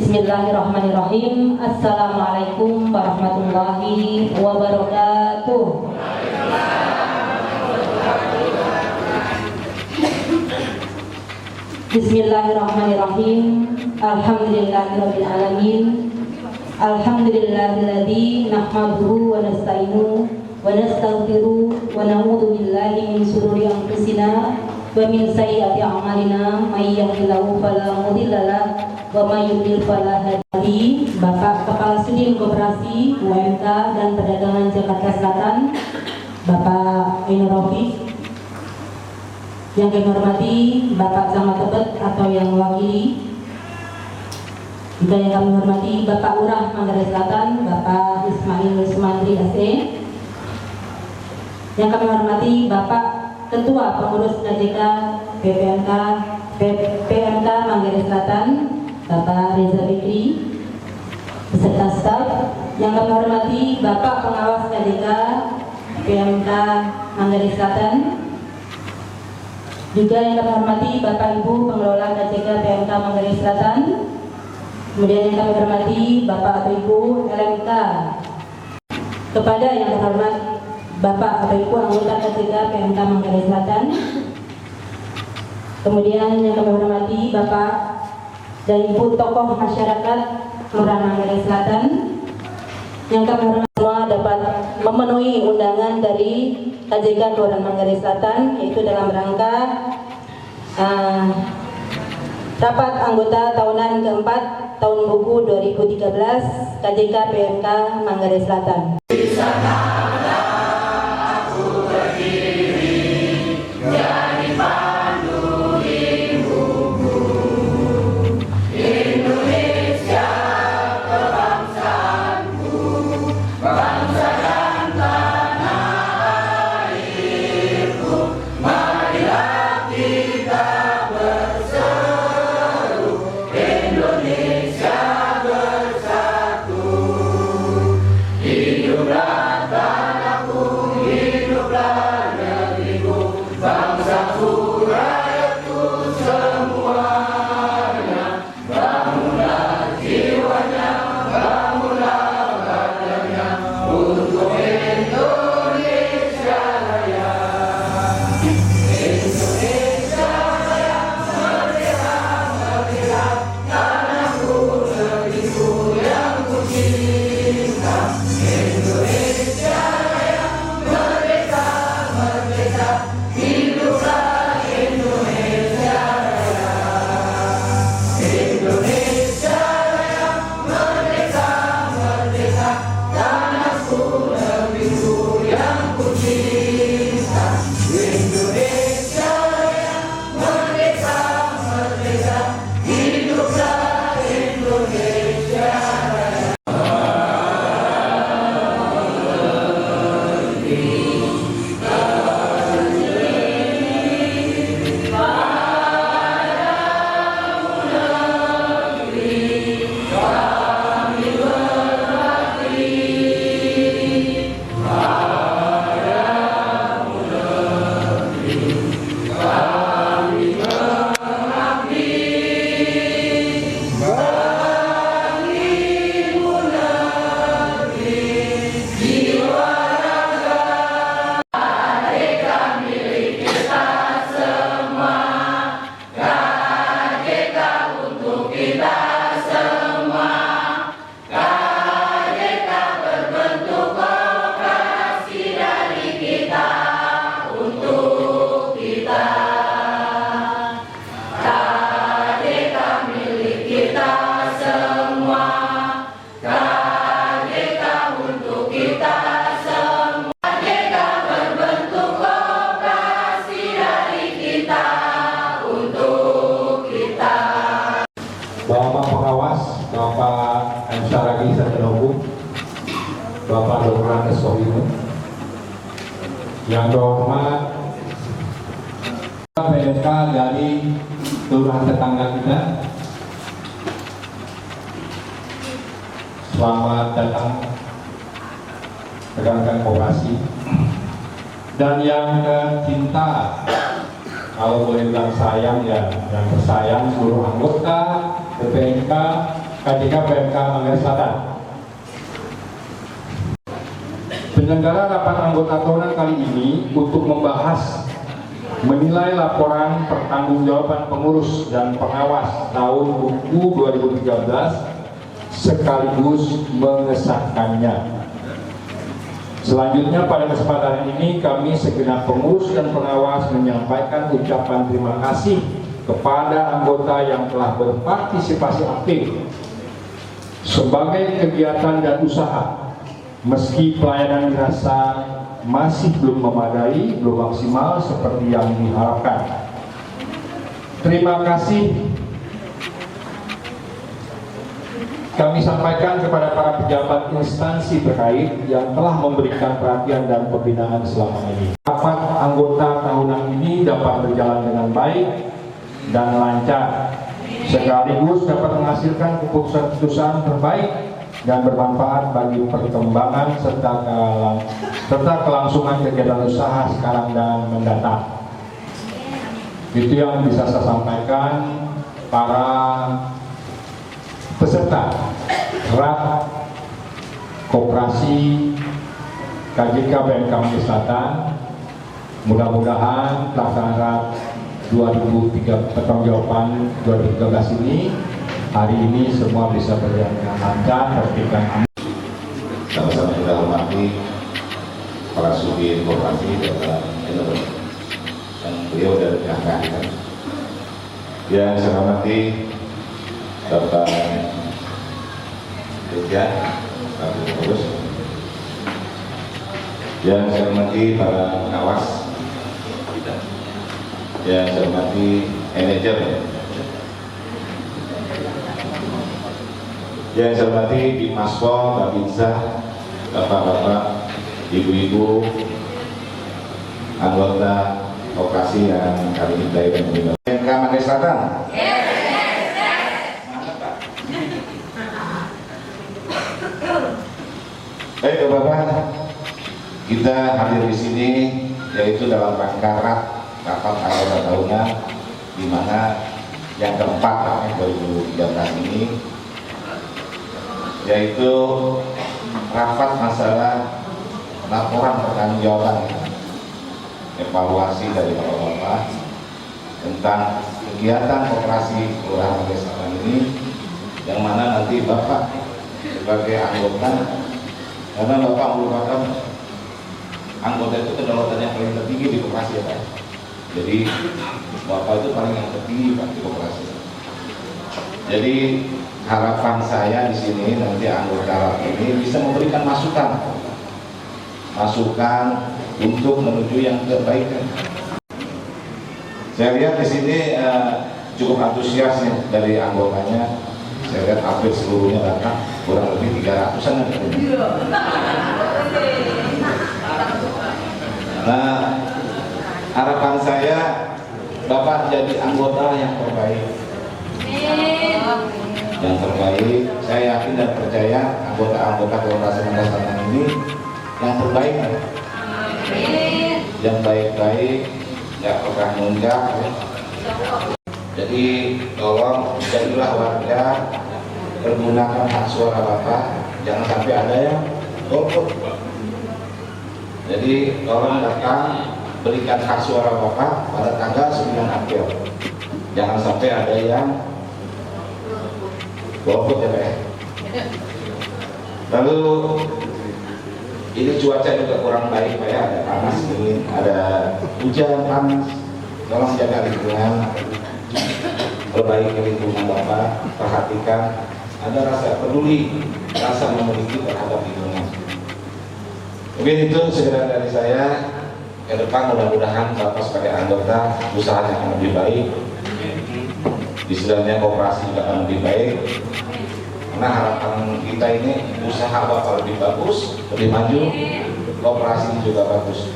Bismillahirrahmanirrahim. Assalamualaikum warahmatullahi wabarakatuh. Bismillahirrahmanirrahim. Alhamdulillahirabbil alamin. Alhamdulillahilladzi nahmaduhu wa nasta'inuhu wa nastaghfiruh wa na'udzu billahi min shururi anfusina wa min sayyiati a'malina may yahdihillahu fala mudilla lahu wa may yudlil fala hadiya. Bapak Kepala Sudin Koperasi UMK dan Perdagangan Jakarta Selatan, Bapak Ainur Rafiq. Yang kami hormati Bapak Camat Tebet atau yang mewakili. Juga yang kami hormati Bapak Lurah Manggarai Selatan, Bapak Ismail Sumantri SE. Yang kami hormati Bapak Ketua Pengurus KJK PMK Manggarai Selatan, Bapak Reza Fikri, beserta staf. Yang kami hormati Bapak Pengawas KJK PMK Manggarai Selatan. Juga yang kami hormati Bapak Ibu Pengelola KJK PMK Manggarai Selatan. Kemudian yang kami hormati Bapak atau Ibu LMK. Kepada yang terhormat Bapak atau Ibu anggota KJK PMK Manggarai Selatan. Kemudian yang kami hormati Bapak dan Ibu tokoh masyarakat Kelurahan Manggarai Selatan. Yang kami hormati semua dapat memenuhi undangan dari KJK Kelurahan Manggarai Selatan, yaitu dalam rangka rapat anggota tahunan keempat tahun buku 2013 KJK PMK Manggarai Selatan. Bapak Pengawas, Bapak Ansaragi Satenobu, Bapak Dr. Sohino, yang terhormat PMK dari kelurahan tetangga kita, selamat datang rekan-rekan koperasi. Dan yang tercinta, kalau boleh bilang sayang ya, yang tersayang seluruh anggota PMK KJK PMK Manggarai Selatan. Penyelenggara rapat anggota tahunan kali ini untuk membahas menilai laporan pertanggungjawaban pengurus dan pengawas tahun buku 2013 sekaligus mengesahkannya. Selanjutnya pada kesempatan ini kami segenap pengurus dan pengawas menyampaikan ucapan terima kasih kepada anggota yang telah berpartisipasi aktif sebagai kegiatan dan usaha. Meski pelayanan dirasa masih belum memadai, belum maksimal seperti yang diharapkan. Terima kasih kami sampaikan kepada para pejabat instansi terkait yang telah memberikan perhatian dan pembinaan selama ini. Rapat anggota tahunan ini dapat berjalan dengan baik dan lancar, sekaligus dapat menghasilkan keputusan-keputusan terbaik dan bermanfaat bagi perkembangan serta kelangsungan kegiatan usaha sekarang dan mendatang. Itu yang bisa saya sampaikan. Para peserta RAP Koperasi KJK PMK Manggarai Selatan, mudah-mudahan pelaksanaan RAP 2003 pertanggungjawaban 2013 ini hari ini semua bisa berjalan dengan lancar, tertib dan aman. Sama-sama kita hormati para sudin koperasi dan beliau dari pihak yang saya hormati Bapak Dirjen, Bapak Pengurus, yang saya hormati para pengawas, yang saya hormati manajer, yang saya hormati Bimaspol, Babinsa, bapak-bapak, ibu-ibu, anggota operasi yang kami cintai dan mengenal. PMK Manggarai Selatan. Baik Bapak, kita hadir di sini yaitu dalam rangka rapat anggota tahunan di mana yang keempat 2013 ini yaitu rapat masalah laporan pertanggungjawaban evaluasi dari Bapak-bapak tentang kegiatan koperasi Kelurahan Manggarai Selatan ini, yang mana nanti Bapak sebagai anggota, karena Bapak merupakan anggota itu kedaulatan yang paling tertinggi di koperasi ya Pak. Jadi Bapak itu paling yang tertinggi Pak di koperasi. Jadi harapan saya di sini nanti anggota ini bisa memberikan masukan untuk menuju yang kebaikan. Saya lihat di sini cukup antusias ya dari anggotanya. Saya lihat hampir seluruhnya datang, kurang lebih 300-an. Nah, harapan saya Bapak jadi anggota yang terbaik. Yang terbaik, saya yakin dan percaya anggota-anggota Koperasi Manggarai Selatan ini yang terbaik, yang baik-baik, nggak pernah nunggak. Jadi tolong jadilah warga, pergunakan hak suara Bapak, jangan sampai ada yang golput. Jadi tolong datang berikan hak suara Bapak pada tanggal 9 April. Jangan sampai ada yang golput ya Pak. Lalu ini cuaca juga kurang baik Pak ya, ada panas dingin, ada hujan panas. Tolong jaga lingkungan, perbaiki lingkungan Bapak, perhatikan, ada rasa peduli, rasa memiliki terhadap lingkungan. Mungkin itu segera dari saya. Ke depan mudah-mudahan Bapak sebagai anggota usahanya akan lebih baik, istilahnya koperasi juga akan lebih baik. Karena harapan kita ini usaha Bapak lebih bagus, lebih maju, koperasi juga bagus.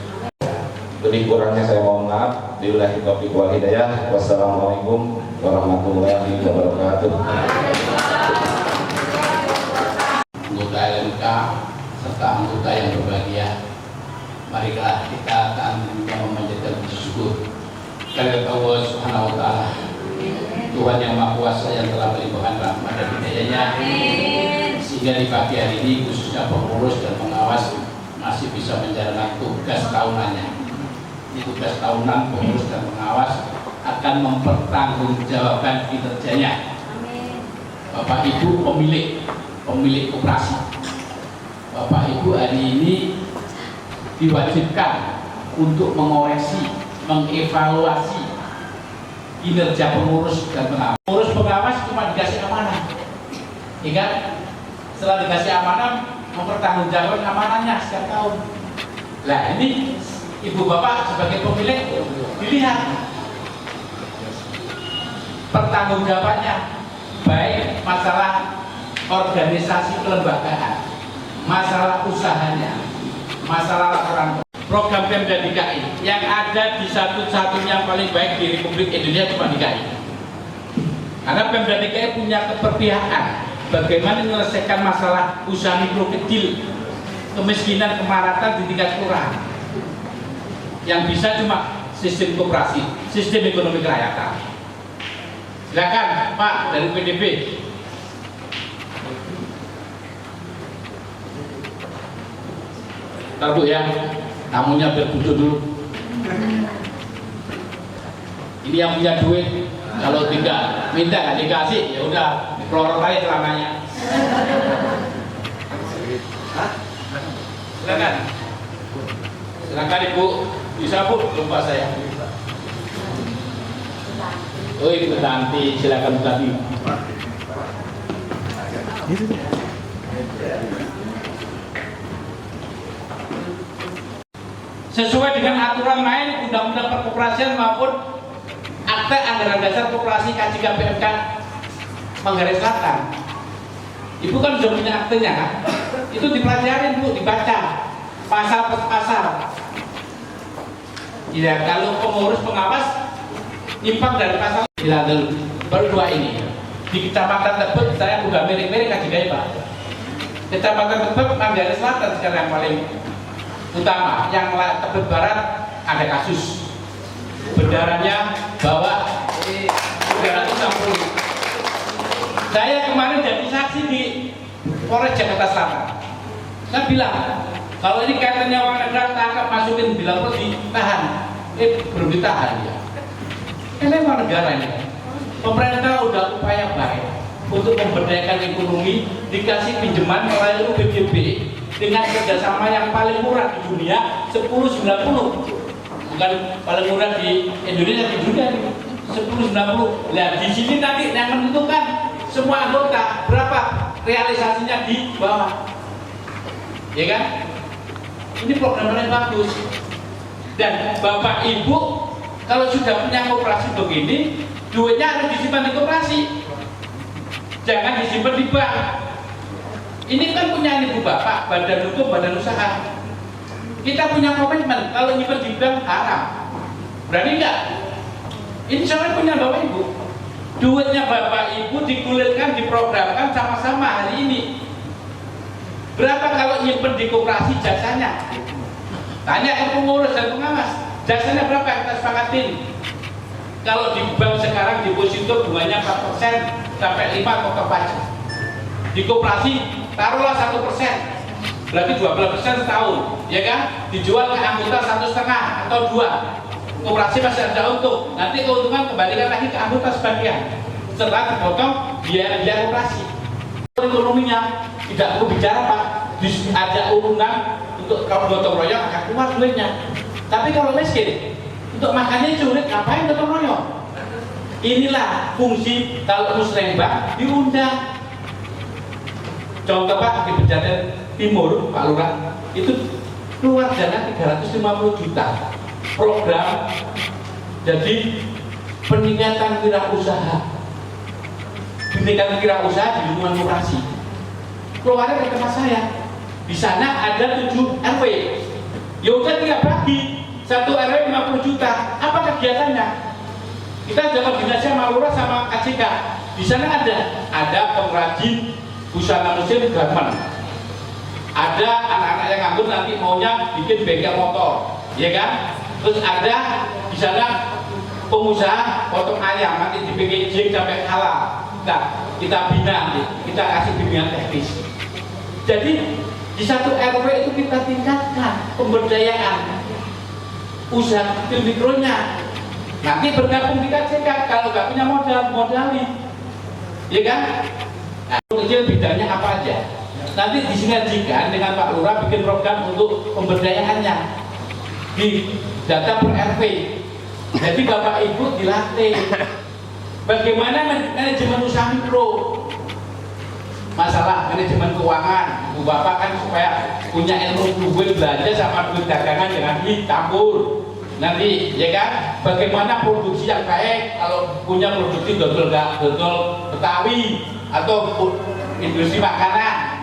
Lebih kurangnya saya mohon maaf. Billahi taufiq wal hidayah. Wassalamualaikum warahmatullahi wabarakatuh. Anggota LMK serta anggota yang berbahagia, marilah kita akan memanjatkan puji syukur kepada Allah Subhanahu wa Ta'ala. Tuhan Yang Maha Kuasa yang telah melimpahkan rahmat dan hidayah-Nya, sehingga di pagi hari ini khususnya pengurus dan pengawas masih bisa menjalankan tugas tahunannya. Ini tugas tahunan pengurus dan pengawas akan mempertanggungjawabkan kinerjanya. Bapak Ibu pemilik koperasi, Bapak Ibu hari ini diwajibkan untuk mengoreksi, mengevaluasi kinerja pengurus dan pengawas. Pengurus pengawas cuma dikasih amanah, ingat, setelah dikasih amanah mempertanggungjawabkan amanahnya setiap tahun. Nah ini ibu bapak sebagai pemilik dilihat pertanggungjawabannya, baik masalah organisasi kelembagaan, masalah usahanya, masalah laporan. Program Pemda DKI yang ada di satu-satunya yang paling baik di Republik Indonesia cuma DKI. Karena Pemda DKI punya keberpihakan bagaimana menyelesaikan masalah usaha mikro kecil, kemiskinan, kemaratan di tingkat kelurahan. Yang bisa cuma sistem koperasi, sistem ekonomi kerakyatan. Silakan Pak dari PDB. Ntar Bu ya, tamunya berbutuh dulu. Ini yang punya duit, kalau tidak minta nggak dikasih, ya udah pelorot aja celananya. Silakan, silakan Ibu. Bisa Bu, lupa saya. Oh Ibu nanti silakan tadi. Sesuai dengan aturan main Undang-Undang Perkoperasian maupun Akta Anggaran Dasar Koperasi KJKPMK Manggarai Selatan. Ibu kan sudah punya aktenya kan? Itu dipelajarin Bu, dibaca pasal per pasal. Ya kalau pengurus pengawas nyimpang dari pasal baru dua ini. Di Kecamatan Tebet saya udah miring-miring KJKI Pak. Kecamatan Tebet Manggarai Selatan sekarang yang paling utama, yang Tebet Barat ada kasus bendaranya bawa 360. Saya kemarin jadi saksi di Polres Jakarta Selatan. Saya bilang kalau ini kaitannya uang negara, tangkap, masukin, bilang perlu ditahan. Belum ditahan ya. Ini uang negara ini. Pemerintah udah upaya baik untuk memberdayakan ekonomi, dikasih pinjaman melalui PBB dengan kerjasama yang paling murah di dunia 1090, bukan paling murah di Indonesia, di dunia 1090. Nah di sini nanti yang menentukan semua anggota berapa realisasinya di bawah, ya kan? Ini program yang bagus. Dan Bapak Ibu kalau sudah punya koperasi begini, duitnya harus disimpan di koperasi, jangan disimpan di bank. Ini kan punya ibu bapak, badan hukum, badan usaha. Kita punya komitmen, kalau nyimpen di bank haram. Berani nggak? Ini soalnya punya bapak ibu. Duitnya bapak ibu digulirkan, diprogramkan sama-sama hari ini. Berapa kalau nyimpen di koperasi jasanya? Tanya ke pengurus dan pengawas, jasanya berapa yang kita sepakatin? Kalau di bank sekarang deposito bunganya 4% sampai 5 atau pajak. Di koperasi taruhlah 1%, berarti 12% setahun, ya kan? Dijual ke anggota 1,5 atau 2. Koperasi masih ada untung, nanti keuntungan kembalikan lagi ke anggota sebagian. Setelah dipotong biaya koperasi. Ekonominya tidak perlu bicara Pak, ada urunan untuk kalau gotong royong akan keluar duitnya. Tapi kalau miskin, untuk makannya sulit, ngapain gotong royong? Inilah fungsi kalau musrembang diundang. Contoh Pak di Pejaten Timur, Pak Lurah, itu keluar dana 350 juta program jadi peningkatan wirausaha, peningkatan wirausaha di lingkungan koperasi. Keluarnya ke tempat saya, di sana ada 7 RW, ya udah tinggal bagi 1 RW 50 juta. Apa kegiatannya? Kita ada koordinasi sama Lurah sama KJK. Di sana ada pengrajin busana muslim garment, ada anak-anak yang nganggur nanti maunya bikin bengkel motor, ya kan? Terus ada di sana pengusaha potong ayam nanti di packaging sampai halal. Kita bina nanti, kita kasih bimbingan teknis. Jadi di satu RW itu kita tingkatkan pemberdayaan usaha kecil mikronya. Nanti bergabung di KCK, kalau nggak punya modalin, ya kan? Nah, kecil bidangnya apa aja? Nanti disinergikan dengan Pak Lurah bikin program untuk pemberdayaannya di data per RW. Jadi Bapak Ibu dilatih bagaimana manajemen usaha mikro, masalah manajemen keuangan. Ibu Bapak kan supaya punya ilmu duit belanja sama duit dagangan dengan dicampur. Nanti ya kan, bagaimana produksi yang baik kalau punya produksi dodol Betawi atau industri makanan.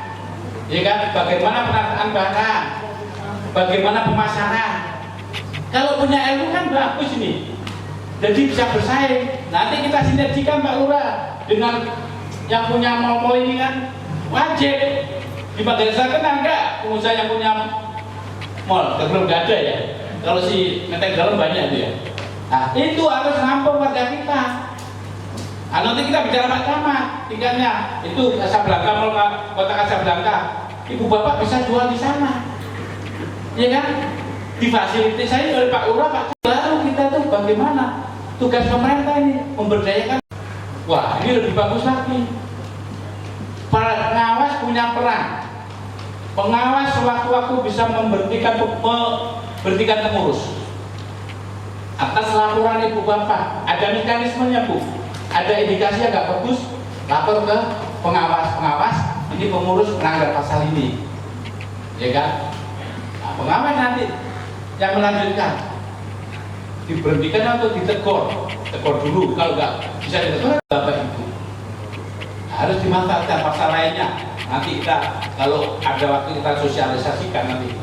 Ya kan, bagaimana penataan barang, bagaimana pemasaran. Kalau punya ilmu kan bagus ini, jadi bisa bersaing. Nanti kita sinergikan Pak Lurah dengan yang punya mall-mall ini kan wajib. Di Magelang Selatan enggak pengusaha yang punya mall, belum ada ya. Kalau si Meteng Dalam banyak dia. Nah, itu harus nampung warga kita. Nah, nanti kita bicara Mahkamah tingkatnya itu Casablanca, Mall Kota Casablanca. Ibu Bapak bisa jual di sana, ya kan? Difasilitasi oleh Pak Lurah, Pak. Baru kita tuh bagaimana tugas pemerintah ini memberdayakan. Wah, ini lebih bagus lagi. Para pengawas punya peran. Pengawas sewaktu-waktu bisa memberhentikan pengurus atas laporan Ibu Bapak. Ada mekanismenya Bu. Ada indikasi yang nggak bagus, lapor ke pengawas. Ini pengurus melanggar pasal ini, ya kan? Nah, pengawas nanti yang melanjutkan diberhentikan atau ditegur dulu. Kalau nggak bisa ditegur, Bapak Ibu harus dimanfaatkan pasal lainnya. Nanti kita kalau ada waktu kita sosialisasikan nanti.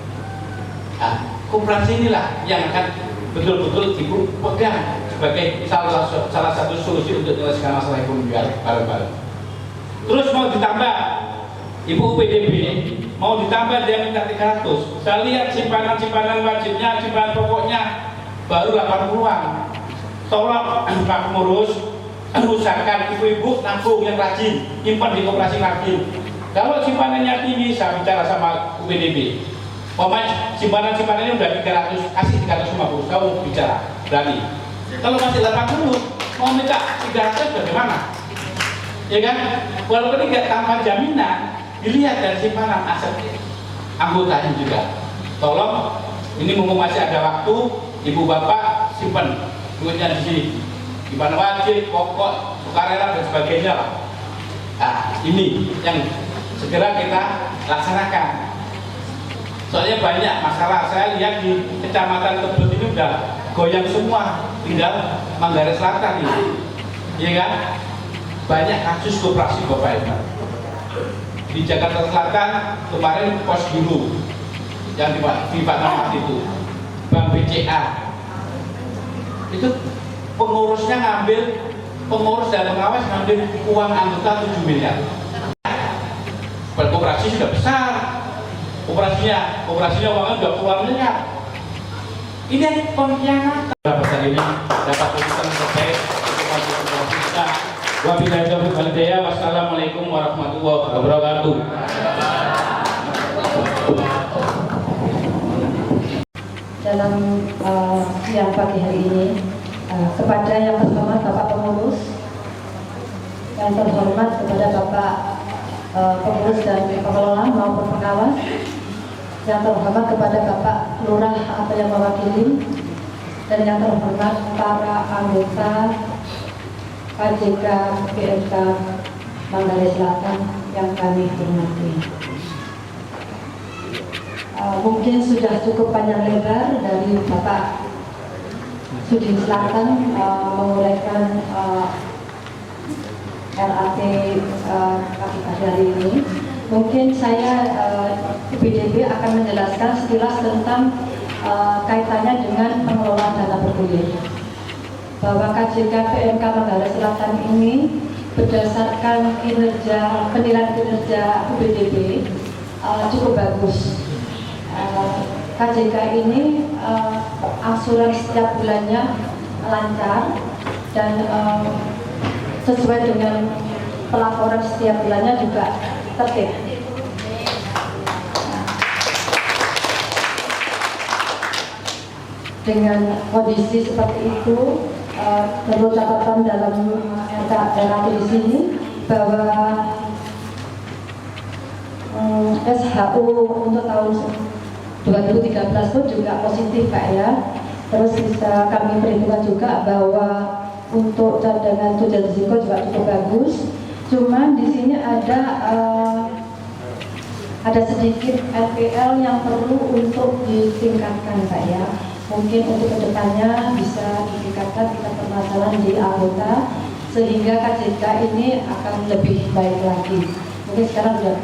Nah, koperasi inilah yang akan betul-betul Ibu pegang sebagai salah satu solusi untuk menyelesaikan masalah ekonomi bareng-bareng. Terus mau ditambah, Ibu PDB mau ditambah dia minta 300. Saya lihat simpanan wajibnya, simpanan pokoknya baru 80-an. Tolong Pak Pengurus usahakan ibu-ibu nabung yang rajin, simpan di koperasi rajin. Kalau simpanannya tinggi, saya bicara sama UPDB. Pokoknya simpanannya udah 300, kasih 350, saya mau bicara, berani. Kalau masih 80, mau minta 300 bagaimana? Ya kan? Walaupun tidak tanpa jaminan, dilihat dari simpanan aset anggotanya juga. Tolong, ini mumpung masih ada waktu, Ibu Bapak simpan duitnya di sini. Simpan wajib, pokok, sukarela dan sebagainya lah. Nah, ini yang segera kita laksanakan. Soalnya banyak masalah. Saya lihat di Kecamatan Tebet ini udah goyang semua, tinggal Manggarai Selatan ini, iya kan? Banyak kasus koperasi Bapak Ibu. Di Jakarta Selatan kemarin pos dulu yang di Fatmawati itu, Bank BCA itu pengurusnya pengurus dan pengawas ngambil uang anggota 7 miliar. Koperasi sudah besar, operasinya uangnya sudah puluhan miliar. Ini pengkhianatan. Pasal ini dapat tulisan terbaik untuk masyarakat kita. Wabillahi taufiq wal hidayah. Wassalamualaikum warahmatullahi wabarakatuh. Dalam siang pagi hari ini, kepada yang terhormat Bapak Pengurus, yang terhormat kepada Bapak pengurus dan pengelola maupun pengawas, yang terhormat kepada Bapak Lurah atau yang mewakili, dan yang terhormat para anggota KJK PMK Manggarai Selatan yang kami hormati. Mungkin sudah cukup panjang lebar dari Bapak Sudin Selatan menguraikan RAT pagi hari ini. Mungkin saya PDB akan menjelaskan sekilas tentang kaitannya dengan pengelolaan dana bergulir. Bahwa KJK PMK Manggarai Selatan ini berdasarkan penilaian kinerja UPDB cukup bagus. KJK ini angsuran setiap bulannya lancar dan sesuai dengan pelaporan setiap bulannya juga tertib. Dengan kondisi seperti itu, perlu catatan dalam RKP di sini bahwa SHU untuk tahun 2013 pun juga positif Pak ya. Terus bisa kami perhitungkan juga bahwa untuk cadangan tujuan risiko juga cukup bagus. Cuman di sini ada sedikit NPL yang perlu untuk ditingkatkan Pak ya. Mungkin untuk kedepannya bisa ditingkatkan tingkat permasalahan di anggota sehingga KJK ini akan lebih baik lagi. Mungkin sekarang sudah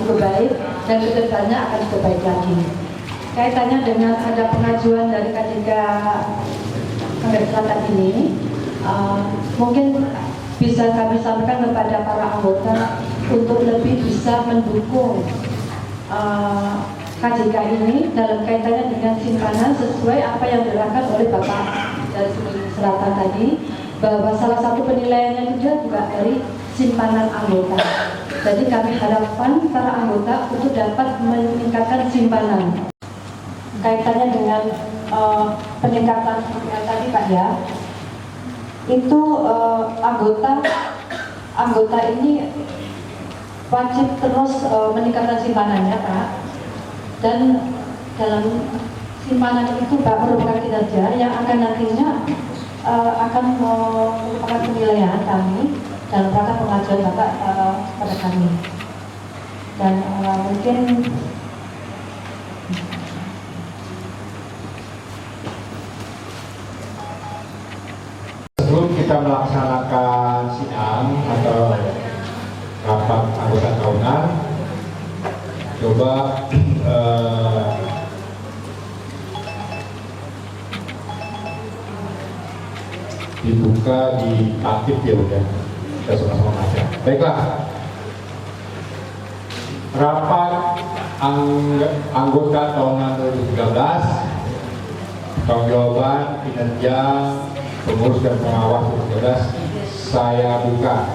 cukup baik dan kedepannya akan cukup baik lagi. Kaitannya dengan ada pengajuan dari KJK Anggrek Selatan ini, mungkin bisa kami sampaikan kepada para anggota untuk lebih bisa mendukung KJK ini dalam kaitannya dengan simpanan sesuai apa yang dilakukan oleh Bapak dari Sulawesi Selatan tadi, bahwa salah satu penilaiannya juga dari simpanan anggota. Jadi kami harapkan para anggota untuk dapat meningkatkan simpanan. Kaitannya dengan peningkatan tadi Pak ya, itu anggota ini wajib terus meningkatkan simpanannya Pak. Dan dalam simpanan itu Pak merupakan kinerja yang akan nantinya akan merupakan penilaian kami dalam rangka pengajuan Bapak pada kami. Dan mungkin sebelum kita melaksanakan sidang atau rapat anggota tahunan, coba dibuka di aktif ya udah kita sama-sama baca. Baiklah, rapat anggota tahunan 2013, tanggung jawaban kinerja pengurus dan pengawas 2013 saya buka.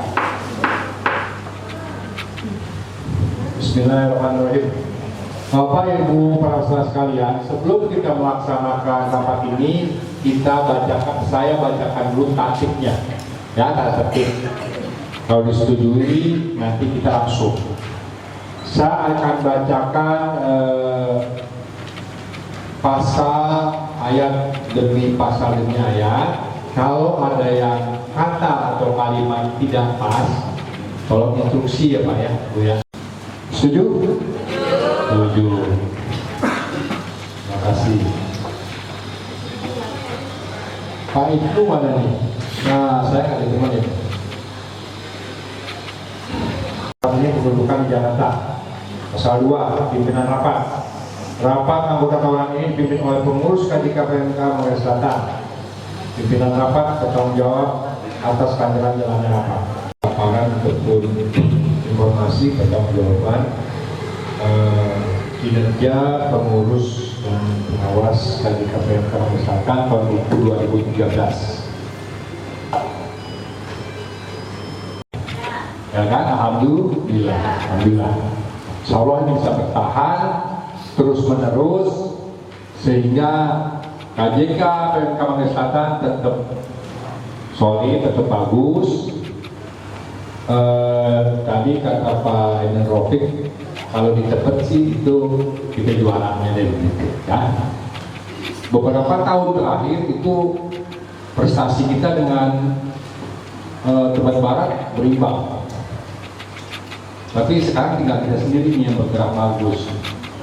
Bismillahirrahmanirrahim. Bapak Ibu para saudara sekalian, sebelum kita melaksanakan rapat ini, saya bacakan dulu tatibnya, ya, tatib. Kalau disetujui, nanti kita langsung. Saya akan bacakan pasal ayat demi pasal demi ayat. Kalau ada yang kata atau kalimat tidak pas, tolong instruksi ya Pak ya, Bu ya. Setuju? Setuju. Terima kasih. Pak Ibnu mana nih? Nah, saya ada teman ya. Ini kedudukan di Jakarta. Pasal 2, pimpinan rapat. Rapat anggota tahunan ini dipimpin oleh pengurus KJK PMK Anggrek Selatan. Pimpinan rapat bertanggung jawab atas kelancaran jalannya rapat. Laporan betul informasi pertanggungjawaban kinerja pengurus dan pengawas KJK PMK Anggrek Selatan tahun 2013. Ya kan, alhamdulillah, alhamdulillah. Insya Allah ini bisa bertahan terus menerus sehingga KJK PMK Anggrek Selatan tetap solid, tetap bagus. Tadi kata Pak Enan Rofik, kalau ditebet sih itu kita jualannya deh begitu ya. Beberapa tahun terakhir itu prestasi kita dengan Tebet Barat berimbang. Tapi sekarang tinggal kita sendiri nih yang bergerak bagus.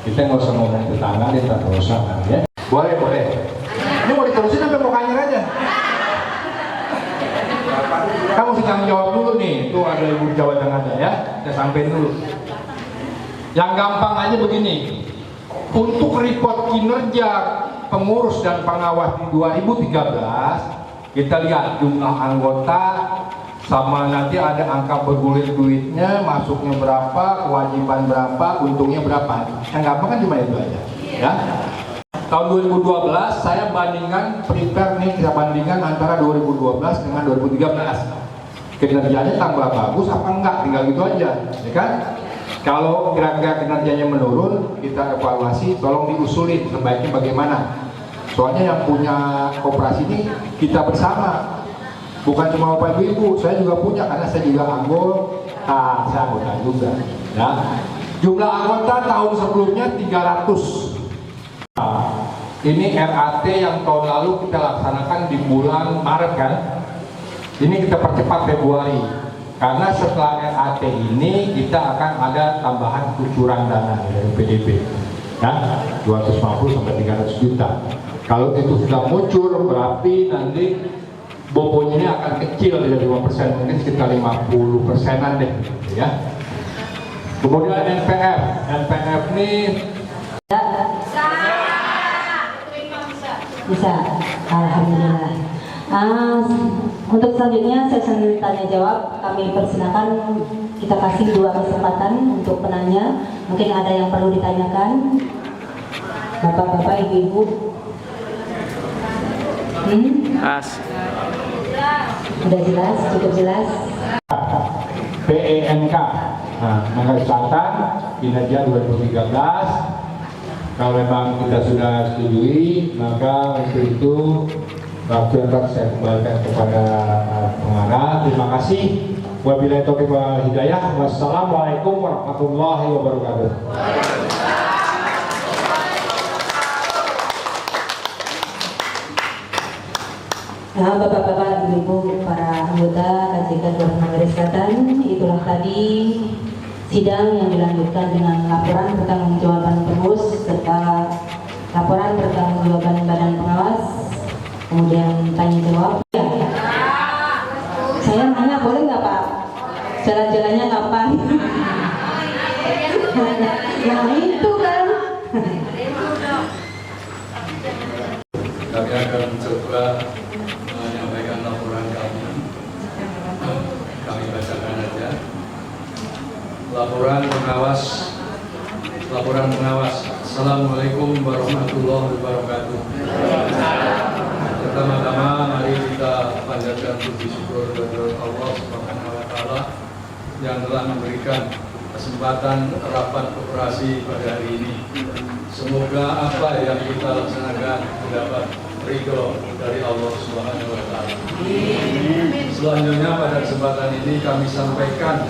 Kita nggak usah ngomong tetangga, dia tak usah kan ya. Boleh, boleh. Ini mau diterusin sampai mau kanyar aja. Kamu mesti tanggung jawab dulu nih. Tuh ada Ibu di Jawa Tengah ya. Kita sampein dulu. Yang gampang aja begini. Untuk report kinerja pengurus dan pengawas di 2013, kita lihat jumlah anggota sama nanti ada angka bergulir duitnya, masuknya berapa, kewajiban berapa, untungnya berapa. Yang gampang kan cuma itu aja ya. tahun 2012 saya bandingkan prepare nih, kita bandingkan antara 2012 dengan 2013. Kinerjanya tambah bagus apa enggak, tinggal gitu aja, ya kan? Kalau kira-kira kinerjanya menurun, kita evaluasi, tolong diusulin sebaiknya bagaimana. Soalnya yang punya koperasi ini kita bersama, bukan cuma Bapak Ibu, saya juga punya karena saya juga anggota, saya anggota juga. Ya. Jumlah anggota tahun sebelumnya 300. Ini RAT yang tahun lalu kita laksanakan di bulan Maret kan. Ini kita percepat Februari. Karena setelah RAT ini kita akan ada tambahan kucuran dana dari PDB. Kan? 250 sampai 300 juta. Kalau itu sudah muncul berarti nanti bobonya ini akan kecil dari 5%, mungkin sekitar 50%-an deh, ya. Kemudian NPF ini bisa, alhamdulillah. Untuk selanjutnya sesi tanya jawab kami persilakan, kita kasih 2 kesempatan untuk penanya. Mungkin ada yang perlu ditanyakan, bapak-bapak, ibu-ibu. Udah jelas, cukup jelas. PENK, nah, maka selatan kinerja 2013. Kalau memang kita sudah setujui, maka untuk itu waktu yang saya kembalikan kepada pengarah. Terima kasih. Wabillahi taufiq wal hidayah. Wassalamualaikum warahmatullahi wabarakatuh. Nah, bapak-bapak, ibu-ibu, para anggota KJK Kabupaten Selatan, itulah tadi sidang yang dilanjutkan dengan laporan pertanggungjawaban terus serta laporan pertanggungjawaban badan pengawas, kemudian tanya jawab. Ya. Saya nanya boleh nggak Pak? Jalan-jalannya kapan? Nah itu kan. Kami akan mencoba menyampaikan laporan kami. Kami bacakan saja. Laporan pengawas. Assalamualaikum warahmatullahi wabarakatuh. Pertama-tama mari kita panjatkan puji syukur kepada Allah Subhanahu wa taala yang telah memberikan kesempatan rapat koperasi pada hari ini. Semoga apa yang kita laksanakan mendapat ridho dari Allah Subhanahu wa taala. Selanjutnya pada kesempatan ini kami sampaikan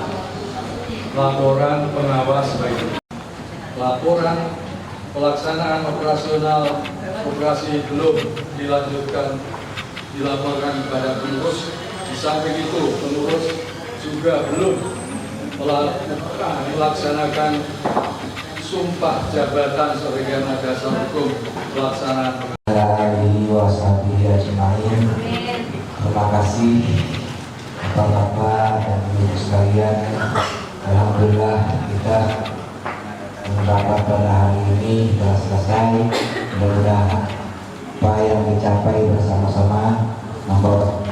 laporan pengawas baik. Laporan pelaksanaan operasional operasi belum dilaporkan kepada pengurus. Di samping itu pengurus juga belum melaksanakan sumpah jabatan sebagaimana dasar hukum pelaksanaan. Terima kasih Bapak-bapak dan ibu sekalian. Alhamdulillah kita rapat pada hari ini telah selesai. Mudah-mudahan apa yang dicapai bersama-sama membawa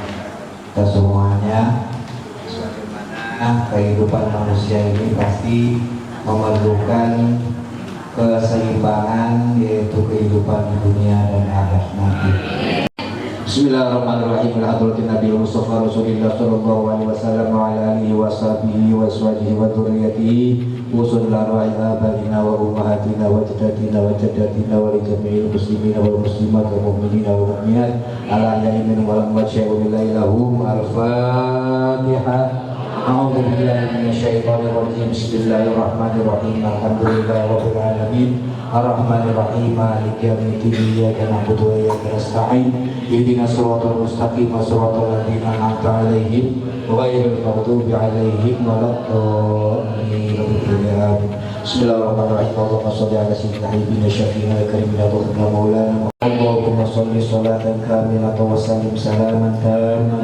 kita semuanya. Sebagaimana kehidupan manusia ini pasti memerlukan keseimbangan, yaitu kehidupan di dunia dan akhirat nanti. Bismillahirrahmanirrahim. Alhamdulillah Nabi Mustafa Rasulullah sallallahu alaihi wasallam wa ala alihi wa sahbihi wa azwajihi wa dzurriyyatihi wa sallallahu ala abaina wa ummahatina wa jaddatina wa jaddatina wa li jami'il muslimina wal muslimat wal mu'minina wal mu'minat ala yaimin wal amwat billahi lahum. Al-Fatihah. A'udzu billahi minasyaitonir rajim. Bismillahirrahmanirrahim. Alhamdulillahi rabbil alamin. Ar-Rahmanir Rahim. Maliki yaumiddin. Iyyaka na'budu wa iyyaka nasta'in. Ihdinas siratal mustaqim. Siratal ladzina an'amta 'alaihim ghairil maghdubi 'alaihim waladdallin. Bismillahirrahmanirrahim. Allahumma shalli ala sayyidina habibina syafi'ina karimina wa maulana. Allahumma shalli sholatan kamilatan wa sallim salaman tamman